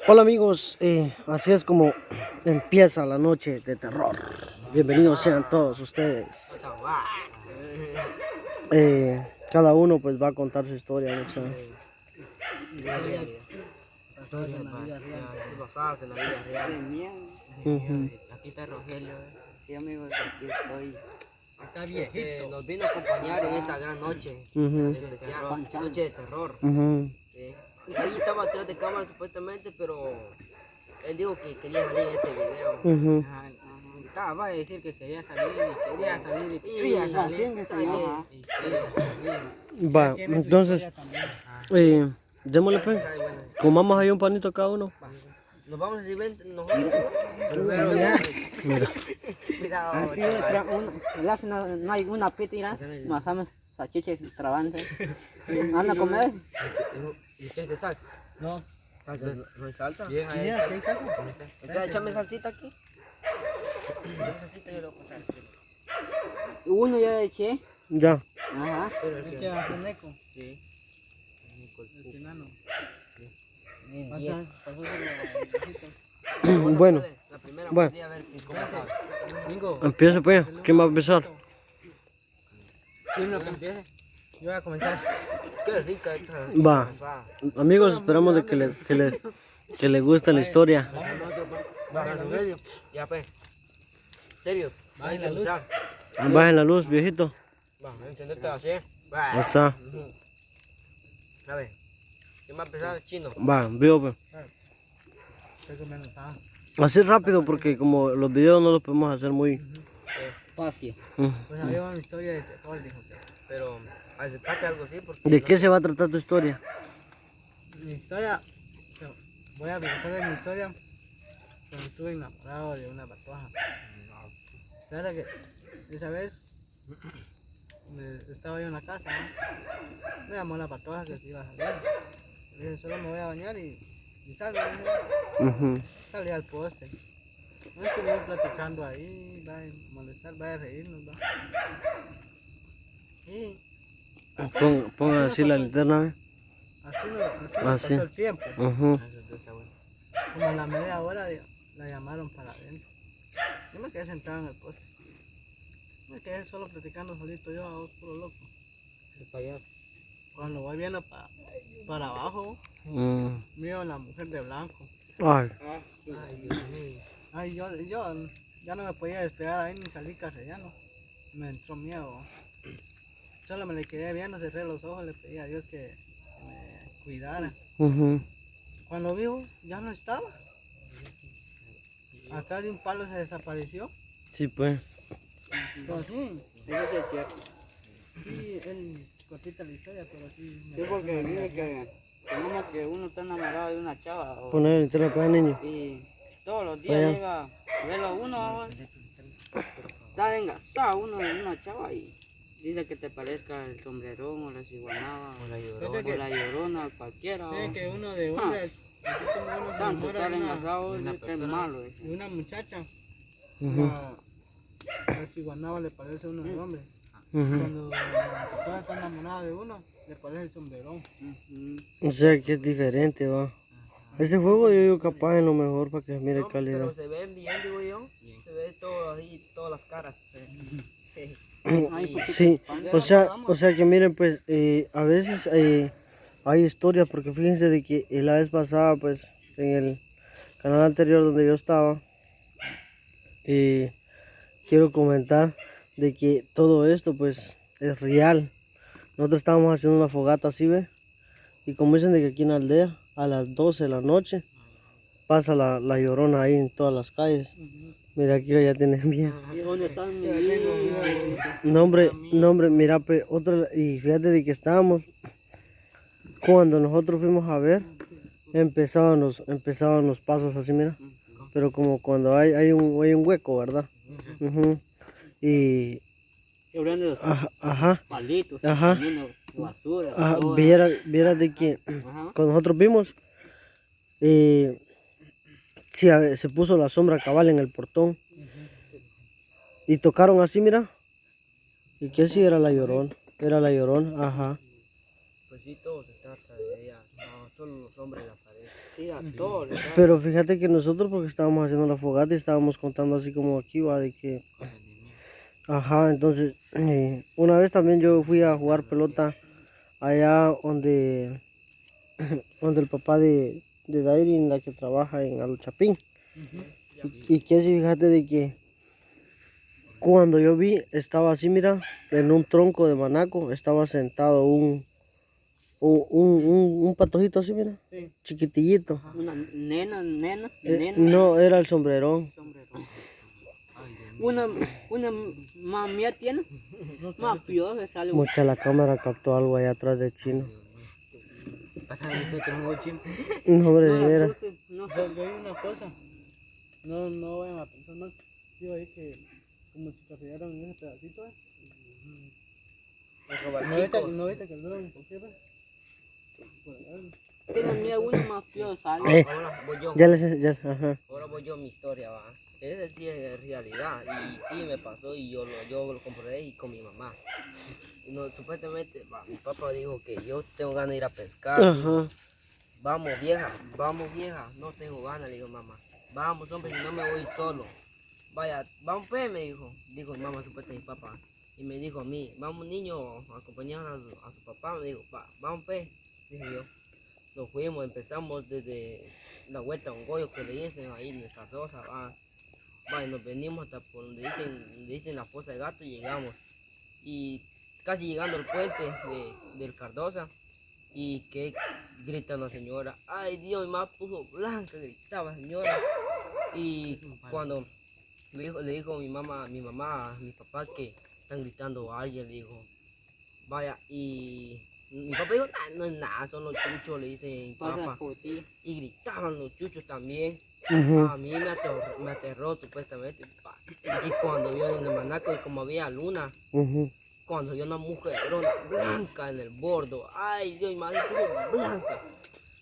Hola amigos, así es como empieza la noche de terror. Bienvenidos sean todos ustedes. Cada uno pues va a contar su historia, ¿no? Historias basadas en la vida real. Aquí está Rogelio. Sí amigos, aquí estoy. Está viejito. Nos vino a acompañar en esta gran noche especial, noche de terror. Sí. Ahí estaba atrás de cámara supuestamente, pero él dijo que quería salir en este video. Va a decir que quería salir. Va, entonces, démosle pues, comamos ahí un panito a cada uno. Nos vamos a servir nosotros. Mira. Así no hay una pita, más o menos sachiche trabante. ¿Van a comer? ¿Y echaste salsa? No. ¿No hay salsa? Bien, ahí. ¿hay salsa? Entonces, échame salsita aquí. Salsita yo lo voy a pasar. Uno ya le eché. Ya. Ajá. ¿Este a Neco? Sí. Bueno, La primera bueno. a ver cómo sabe. Empieza pues, ¿quién va a empezar? ¿Quién lo que empiece? Yo voy a comenzar. Qué rica esta. Va, amigos, esperamos de que le guste la historia. Ya pues. ¿Serio? Bajen la luz. Bajen la luz, viejito. Va, encenderte así. Ahí está. A ver. ¿Quién va a empezar? Chino. Va, veo pues. Así rápido porque como los videos no los podemos hacer muy Fácil. Pues había una historia de terror, dijo que. Pero aceptate algo así porque. ¿De qué se va a tratar tu historia? Mi historia, voy a contar mi historia cuando estuve enamorado de una patoja. Claro que esa vez estaba yo en la casa, ¿no? Me llamó la patoja que se iba a salir. Le dije, solo me voy a bañar y salgo. Salí al poste. No estuvimos platicando ahí, va a molestar, va a reírnos, va. Y Ponga así la linterna, ¿eh? así Así. pasó el tiempo. Como a la media hora la llamaron para adentro. Yo me quedé sentado en el poste. Me quedé solo platicando solito yo, puro loco. Cuando voy viendo para abajo, miro a la mujer de blanco. Ay, Ay, yo ya no me podía despegar ahí ni salir castellano. Me entró miedo. Solo me le quedé viendo, cerré los ojos, le pedí a Dios que me cuidara. Cuando vivo, ya no estaba. Atrás de un palo se desapareció. sí pues. Pero sí, Eso sí es cierto. sí, él cortita la historia, pero sí. Sí, porque mire que tenemos que uno está enamorado de una chava Poner la linterna para el niño. y todos los días llega a verlo uno, está engasado uno de una chava y dice que te parezca el sombrerón o la ciguanaba o la llorona, cualquiera. Sé que uno de hombres, así como uno se Tanto enamora estar engasado es malo. de una muchacha, la ciguanaba le parece a uno de hombre. Cuando la persona está enamorada de uno, le parece el sombrerón. O sea que es diferente, va. Ese juego yo digo capaz es lo mejor para que se mire calidad. Pero se ven bien, digo yo. Se ve todo ahí, todas las caras. Sí, o sea que miren pues a veces hay historias porque fíjense de que la vez pasada pues en el canal anterior donde yo estaba quiero comentar de que todo esto pues es real. Nosotros estábamos haciendo una fogata así, ¿ve? Y como dicen de que aquí en la aldea a las 12 de la noche pasa la llorona ahí en todas las calles. Mira aquí ya tienen bien. ¿Y dónde están? No hombre, mira, pues, y fíjate de que estábamos, cuando nosotros fuimos a ver, empezaban los pasos así, mira, pero como cuando hay un hueco, ¿verdad? Y, Palitos, basura, viera de que cuando nosotros vimos, sí, se puso la sombra cabal en el portón, y tocaron así, mira. ¿Y qué sí era la llorona? Era la llorona, ajá. Pues sí, todo se trata de ella. No, solo los hombres la parecen. Sí, a todo. le da. Pero fíjate que nosotros, porque estábamos haciendo la fogata y estábamos contando así como aquí, va, de que... Ajá, entonces, una vez también yo fui a jugar pelota allá donde el papá de Dairin, la que trabaja en Aluchapín. Y que sí, fíjate de que cuando yo vi, estaba así, mira, en un tronco de manaco, estaba sentado un patojito así, mira, chiquitillito. Una nena. No, era el sombrerón. Sombrero. Una más mía tiene, más peor que sale. Mucha la cámara captó algo allá atrás de Chino. No, hombre, de veras. No Yo hay una cosa, no vayan a pensar mal. Yo ahí que como si casearon en ese pedacito, ¿no viste que el dron por qué, ve? Por allá. tiene miedo uno más peor sale. Ahora voy yo. Ajá. Ahora voy yo a mi historia, va. Esa sí es realidad. Y sí me pasó y yo lo compré y con mi mamá. Y no, supuestamente, va, mi papá dijo que yo tengo ganas de ir a pescar. Ajá. Vamos vieja, no tengo ganas, le digo mamá. Vamos, hombre, si no me voy solo. Vaya, vamos, pues, me dijo mi mamá, supuestamente mi papá. Y me dijo a mí, vamos niño, acompañar a su papá. Me dijo, vamos, pues, dije yo. Nos fuimos, empezamos desde la vuelta a un goyo que le dicen ahí en el Cardosa, va. Vaya, nos venimos hasta por donde dicen la fosa de gato y llegamos. Y casi llegando al puente del Cardosa. Y que grita una señora, ay Dios, mi mamá puso blanca, gritaba señora. Y cuando le dijo mi mamá, mi papá que están gritando a alguien, le dijo, vaya, y mi papá dijo, no es nada, son los chuchos, le dice mi papá. Y gritaban los chuchos también. A mí me aterró supuestamente. Y cuando vio en el manaco y como había luna, cuando vio una mujerona blanca en el bordo, ay Dios, mi madre puso blanca.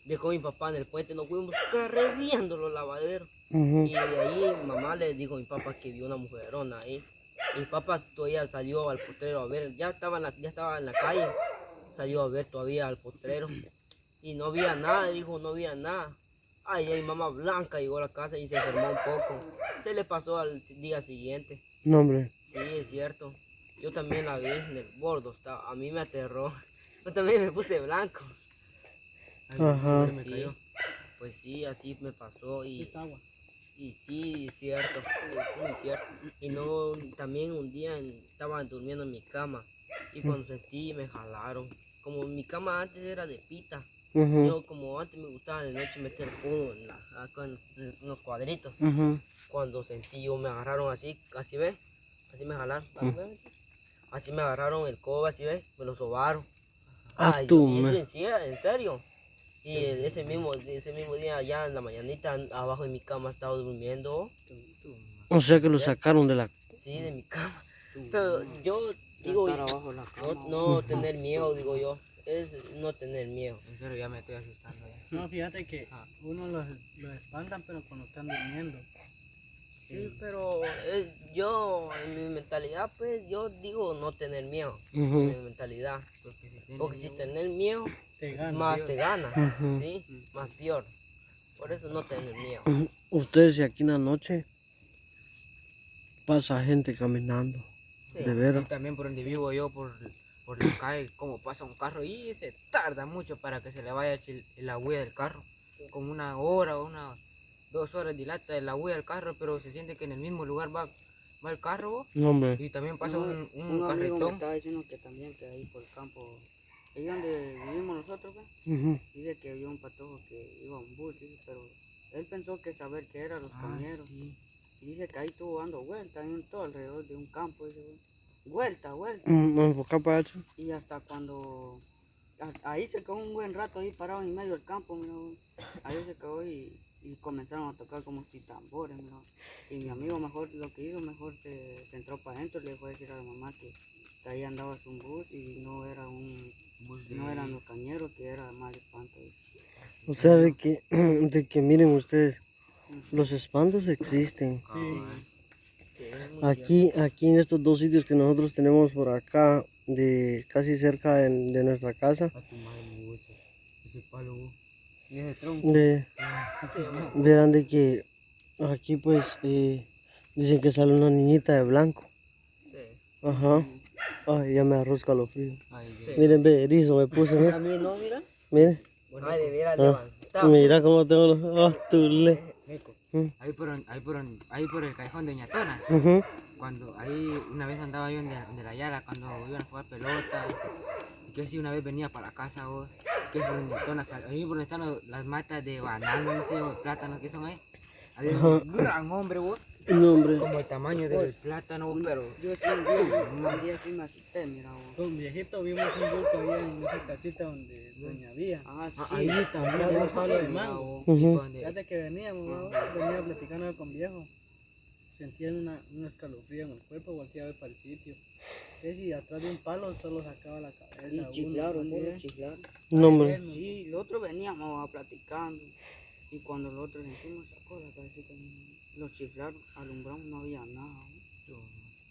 Dejó mi papá en el puente, nos fuimos carrereando los lavaderos. Y de ahí mamá le dijo a mi papá que vio una mujerona ahí. Y mi papá todavía salió al potrero a ver, ya estaba en la calle, salió a ver todavía al potrero. Y no había nada, dijo, no había nada. Ay, mi mamá blanca llegó a la casa y se enfermó un poco. Se le pasó al día siguiente. No, hombre. Sí, es cierto. Yo también la vi en el bordo, a mí me aterró. Yo también me puse blanco. Ajá. Sí, pues sí, así me pasó y sí, es cierto, es muy cierto. Y no, también un día estaba durmiendo en mi cama y cuando sentí me jalaron. Como mi cama antes era de pita, yo como antes me gustaba de noche meter pudo acá en los cuadritos. Cuando sentí yo me agarraron así ves, así me jalaron. Así me agarraron el codo, así ves, me lo sobaron. Ah, Ay, tú, y me. eso en serio. Y ese mismo día, ya en la mañanita, abajo de mi cama estaba durmiendo. O sea que lo sacaron de la... Sí, de mi cama. Pero yo digo, no tener miedo, digo yo. Es no tener miedo. En serio, ya me estoy asustando. No, fíjate que uno los espantan, pero cuando están durmiendo. Sí, pero yo, en mi mentalidad, pues, yo digo no tener miedo. En mi mentalidad. Porque si tener miedo, más te gana, ¿sí? Más peor. Por eso no tener miedo. Ustedes y aquí en la noche pasa gente caminando. Sí, De veras. Sí, también por donde vivo yo, por la calle, como pasa un carro y se tarda mucho para que se le vaya la huella del carro. Como 1 hora o 2 horas dilata la huella del carro, pero se siente que en el mismo lugar va el carro. No, hombre. Y también pasa un amigo me carretón. estaba diciendo que también que ahí por el campo, ahí donde vivimos nosotros, dice que había un patojo que iba a un bus, dice, pero él pensó que saber qué eran los cañeros. Sí. Y dice que ahí estuvo dando vueltas en todo alrededor de un campo, dice, vuelta. No enfoca para eso. Y hasta cuando ahí se quedó un buen rato ahí parado en medio del campo, mira, ahí se quedó y comenzaron a tocar como si tambores, mira. Y mi amigo mejor lo que hizo, mejor se entró para adentro, le fue a decir a la mamá que ahí andaba un bus y no eran los cañeros, que era más espanto. O sea, de que miren ustedes, los espantos existen. Aquí en estos 2 sitios que nosotros tenemos por acá, casi cerca de nuestra casa, Y ese tronco. Verán de que aquí pues dicen que sale una niñita de blanco. Ajá. Ay, ya me agarró escalofrío. Miren, ve, erizo me puse, mira. A mí no, mira. Miren. Ay, de veras Ah, levantado. mira cómo tengo los... Ah, tule. Rico. Mm. Ahí por el callejón de Ñatona. Ujú. Cuando ahí una vez andaba yo de la Yala cuando iban a jugar pelota. Y que si una vez venía para la casa vos. Que es por Ñatona. Ahí por donde están las matas de banano, ese, o plátanos que son ahí. Había un gran hombre vos. No, hombre. Como el tamaño del plátano, pero Yo sí, un día sí me asusté, mira vos. Con viejito vimos un bulto allá en esa casita donde doña Vía. Ah, sí. ahí también Había un vos, palo de sí, mango. vos. Ujú. Y donde- Fíjate que veníamos, ¿no? Venía platicando con viejo. Sentía un escalofrío en el cuerpo, volteaba para el sitio. Y atrás de un palo solo sacaba la cabeza. Y uno, chiflaron, así vos, es. chiflaron. No, hombre. Sí, el otro veníamos platicando. Y cuando el otro encima sacó la cabecita, lo chiflaron, alumbramos, no había nada.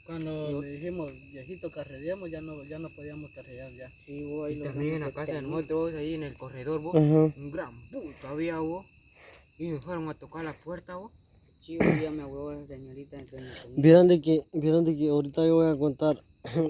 Cuando le dijimos, viejito, carreríamos, ya no podíamos carrear ya. Sí, vos, ahí Y lo también en la vemos casa del pequeño. monte vos, ahí en el corredor vos, Ajá. un gran bulto había vos. Y me fueron a tocar la puerta vos. Sí, un día mi abuelo, señorita, en Doña Toñita. Vieron de que ahorita yo voy a contar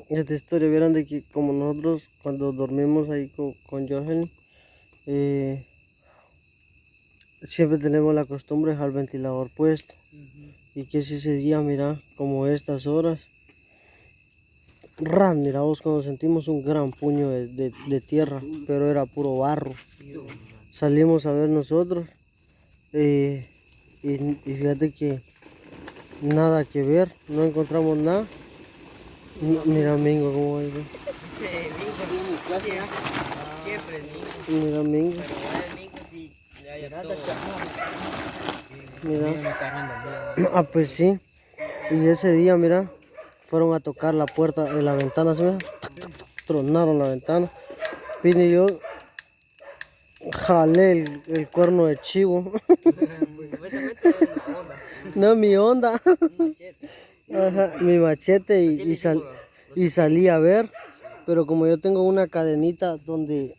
esta historia. Vieron de que como nosotros cuando dormimos ahí con Johanny, siempre tenemos la costumbre de dejar el ventilador puesto. Y que si ese día, mira, como estas horas, mira vos, cuando sentimos un gran puño de tierra, pero era puro barro. Salimos a ver nosotros y fíjate que nada que ver, no encontramos nada. Mira Mingo cómo es, ¿no? Ese Mingo viene en clase, ¿ya? Siempre es Mingo. Mira Mingo, Pero ahora el Mingo sí le haya todo. mira. Me cargando miedo. Ah, pues sí. Y ese día, mira, fueron a tocar la puerta de la ventana, ¿sí? Mira? Tronaron la ventana. Vine yo, jalé el cuerno de chivo. Pues supuestamente es la onda. No, mi onda. Un machete. Ajá, mi machete Así le y salí a ver. Pero como yo tengo una cadenita donde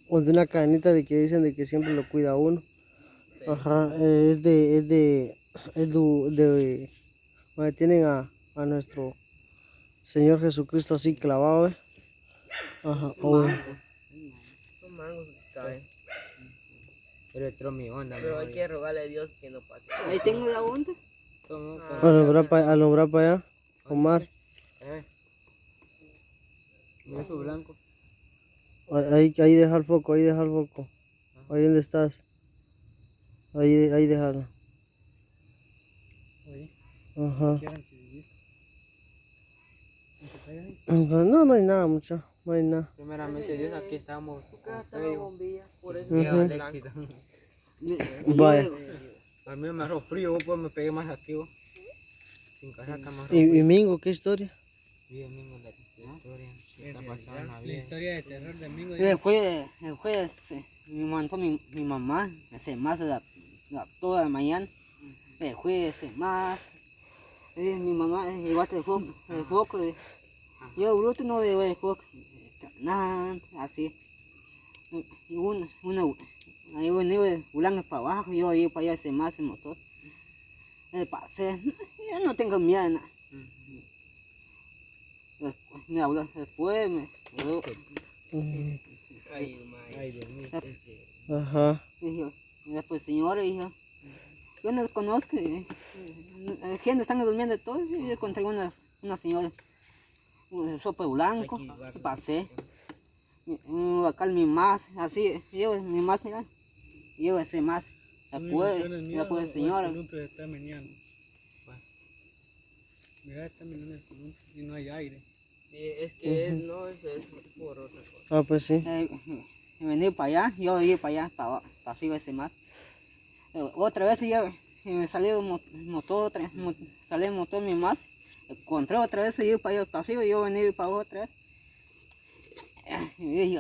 una cadenita de que dicen de que siempre lo cuida uno. Ajá, donde tienen a nuestro Señor Jesucristo así clavado, ¿eh? Ajá, Los mangos caen. Pero entró mi onda, Pero hay mi que rogarle a Dios que no pase. Ahí tengo la onda. alumbrar para allá, Omar, Mira su blanco. ahí deja el foco, ahí donde estás, ahí déjalo. Ajá. No hay nada mucho, no hay nada. Primeramente Dios, aquí estamos. Acá está la bombilla, por eso. Ujú. Lleva el éxito. Vaya. A mí me agarró frío, vos, pues me pegué más activo. Sin casaca más ¿Y Mingo qué historia? Vi domingo la historia. ¿Qué está pasando en la La vida? historia de terror de Mingo. El jueves me mandó mi mamá, hace más de toda la mañana. El jueves, más. Mi mamá, llevaste el foco. Yo, bruto, no debo el foco. Nada, así. Y ahí venía volando para abajo, yo iba para allá, ese más el motor. Pasé, yo no tengo miedo, nada. Me habló después, Ay, Dios mío. Ajá. dijo, después señora, dijo, yo no conozco, gente están durmiendo todos, y yo encontré una señora, un sopa blanco, y pasé, acá mi más, así, yo mi más, mira, yo ese más, después señora, El columpio está meneando. Mira, está meneando el columpio y no hay aire. Es que no es por otra cosa. Ah, pues sí. Vení para allá, yo iba para allá, para arriba ese mar. Otra vez yo me salió motor, salió el motor mi más. Encontré otra vez, yo para allá, para arriba, yo vení para otra vez. Y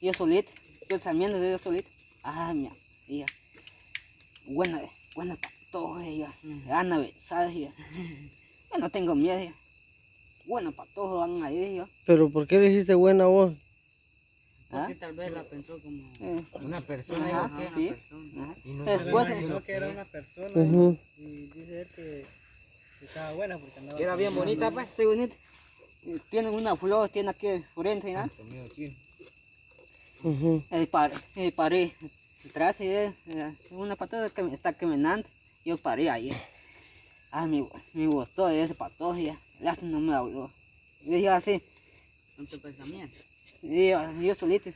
yo solito, yo saliendo de yo solito. Ah, mía, hija. Buena para todos, ella. Ana besada, hija. Yo no tengo miedo, hija. Bueno para todos van ahí, hija. Pero ¿por qué le hiciste buena voz? Porque tal vez la pensó como Una persona, Ajá, dijo que sí. una persona. Ajá. Y no Después, Imaginó que era una persona Ujú. y dice él que estaba buena porque andaba. que era bien bonita, pues. Sí, bonito. Tiene una flor, tiene aquí frente, ¿no? Conmigo chino. Ujú. Paré atrás, una patada que me está caminando, yo paré ahí. Ah, me gustó ese patojo, ya. Lástima no me habló. Yo dije así. ¿Con tu pensamiento? Yo solito,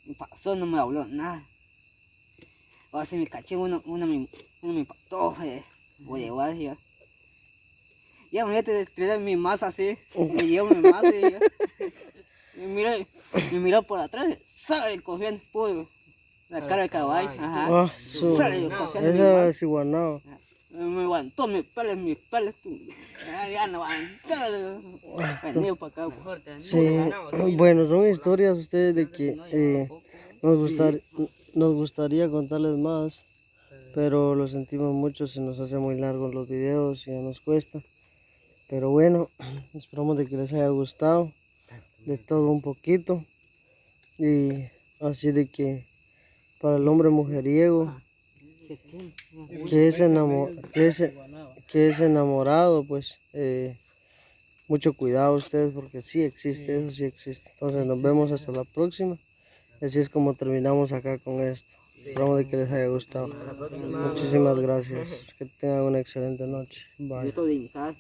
me pasó, no me habló nada. Ahora sí me caché uno me patojo, voy a llevar, ya. Ya, me tiré mi masa así, me llevo mi masa y ya. Me miró por atrás, sale cogiendo, pues, la cara de caballo, ajá. Ah, su... Sale cogiendo mi Esa masa. es Iguanao. Me aguantó mis pelos, ya no aguantó, venido para acá. Sí, bueno, son historias ustedes de que nos gustaría contarles más, pero lo sentimos mucho, se nos hace muy largos los videos y ya nos cuesta. Pero bueno, esperamos de que les haya gustado, de todo un poquito. Y así de que para el hombre mujeriego que es enamorado, pues mucho cuidado ustedes porque sí existe, eso sí existe. Entonces nos vemos hasta la próxima. Así es como terminamos acá con esto. Esperamos de que les haya gustado. Muchísimas gracias. Que tengan una excelente noche. Bye. Yo estoy de mi casa.